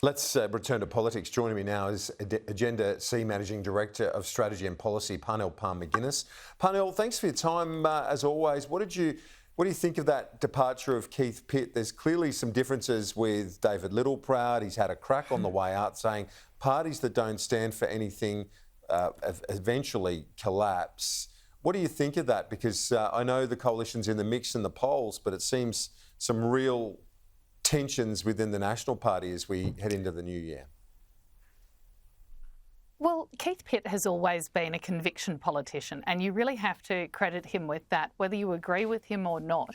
Let's return to politics. Joining me now is Agenda C Managing Director of Strategy and Policy, Parnell McGuinness. Parnell, thanks for your time as always. What do you think of that departure of Keith Pitt? There's clearly some differences with David Littleproud. He's had a crack on the way out, saying parties that don't stand for anything eventually collapse. What do you think of that? Because I know the coalition's in the mix in the polls, but it seems some real tensions within the National Party as we head into the new year. Well, Keith Pitt has always been a conviction politician, and you really have to credit him with that, whether you agree with him or not.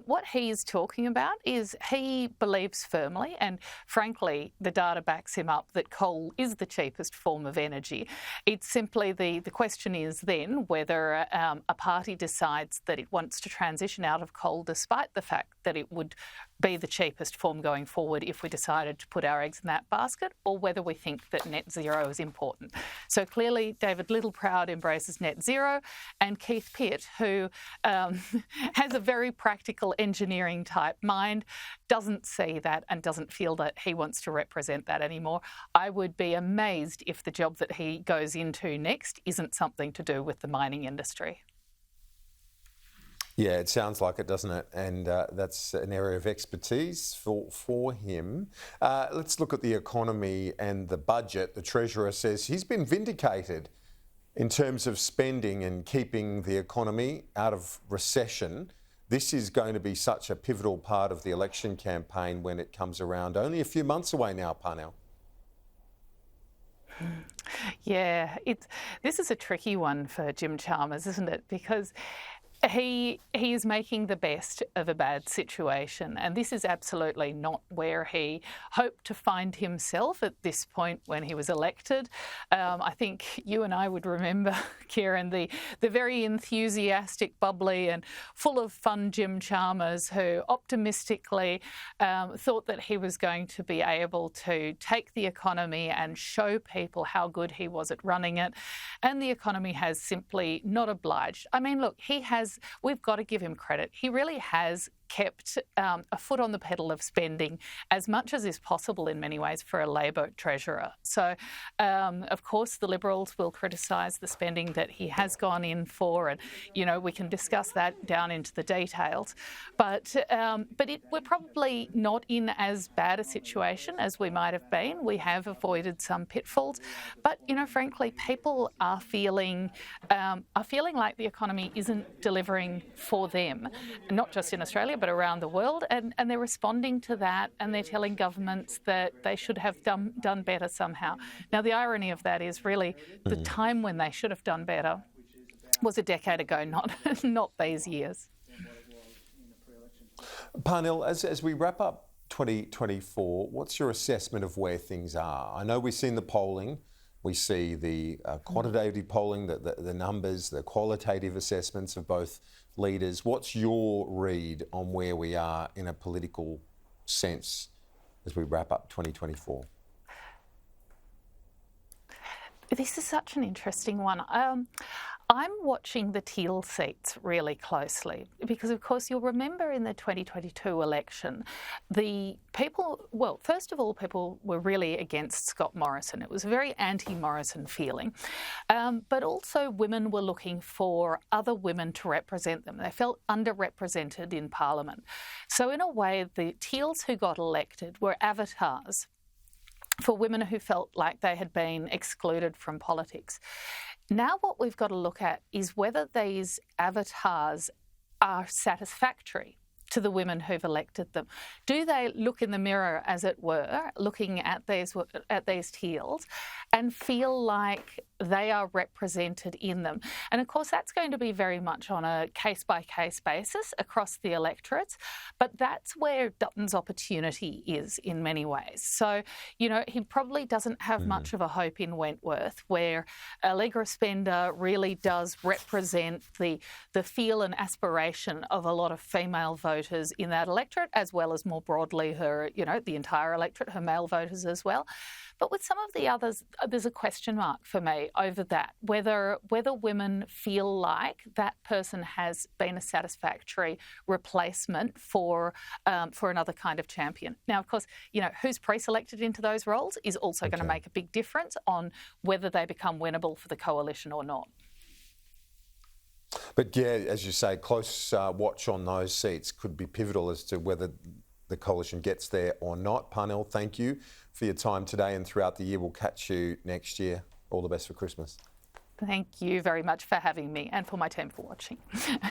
What he is talking about is he believes firmly, and frankly, the data backs him up, that coal is the cheapest form of energy. It's simply the question is then whether a party decides that it wants to transition out of coal despite the fact that it would be the cheapest form going forward if we decided to put our eggs in that basket, or whether we think that net zero is important. So clearly David Littleproud embraces net zero, and Keith Pitt, who has a very practical engineering type mind, doesn't see that and doesn't feel that he wants to represent that anymore. I would be amazed if the job that he goes into next isn't something to do with the mining industry. Yeah, it sounds like it, doesn't it? And that's an area of expertise for him. Let's look at the economy and the budget. The Treasurer says he's been vindicated in terms of spending and keeping the economy out of recession. This is going to be such a pivotal part of the election campaign when it comes around. Only a few months away now, Parnell. Yeah, this is a tricky one for Jim Chalmers, isn't it? Because he is making the best of a bad situation, and this is absolutely not where he hoped to find himself at this point when he was elected. I think you and I would remember, Kieran, the very enthusiastic, bubbly and full of fun Jim Chalmers, who optimistically thought that he was going to be able to take the economy and show people how good he was at running it, and the economy has simply not obliged. I mean, look, we've got to give him credit. He really has kept a foot on the pedal of spending as much as is possible in many ways for a Labor Treasurer. So, of course, the Liberals will criticise the spending that he has gone in for, and, you know, we can discuss that down into the details. But we're probably not in as bad a situation as we might have been. We have avoided some pitfalls. But, you know, frankly, people are feeling like the economy isn't delivering for them, not just in Australia, but around the world, and they're responding to that, and they're telling governments that they should have done better somehow. Now, the irony of that is really the time when they should have done better was a decade ago, not these years. Parnell, as we wrap up 2024, what's your assessment of where things are? I know we've seen the polling. We see the quantitative polling, the numbers, the qualitative assessments of both leaders. What's your read on where we are in a political sense as we wrap up 2024? This is such an interesting one. I'm watching the teal seats really closely because, of course, you'll remember in the 2022 election, first of all, people were really against Scott Morrison. It was a very anti-Morrison feeling. But also women were looking for other women to represent them. They felt underrepresented in Parliament. So in a way, the teals who got elected were avatars for women who felt like they had been excluded from politics. Now what we've got to look at is whether these avatars are satisfactory to the women who've elected them. Do they look in the mirror, as it were, looking at these teals and feel like they are represented in them? And of course, that's going to be very much on a case-by-case basis across the electorates, but that's where Dutton's opportunity is in many ways. So, you know, he probably doesn't have much of a hope in Wentworth, where Allegra Spender really does represent the feel and aspiration of a lot of female voters voters in that electorate, as well as more broadly her, the entire electorate, her male voters as well. But with some of the others, there's a question mark for me over that, whether women feel like that person has been a satisfactory replacement for another kind of champion. Now, of course, who's pre-selected into those roles is also going to make a big difference on whether they become winnable for the coalition or not. But yeah, as you say, close watch on those seats could be pivotal as to whether the coalition gets there or not. Parnell, thank you for your time today and throughout the year. We'll catch you next year. All the best for Christmas. Thank you very much for having me and for my team for watching.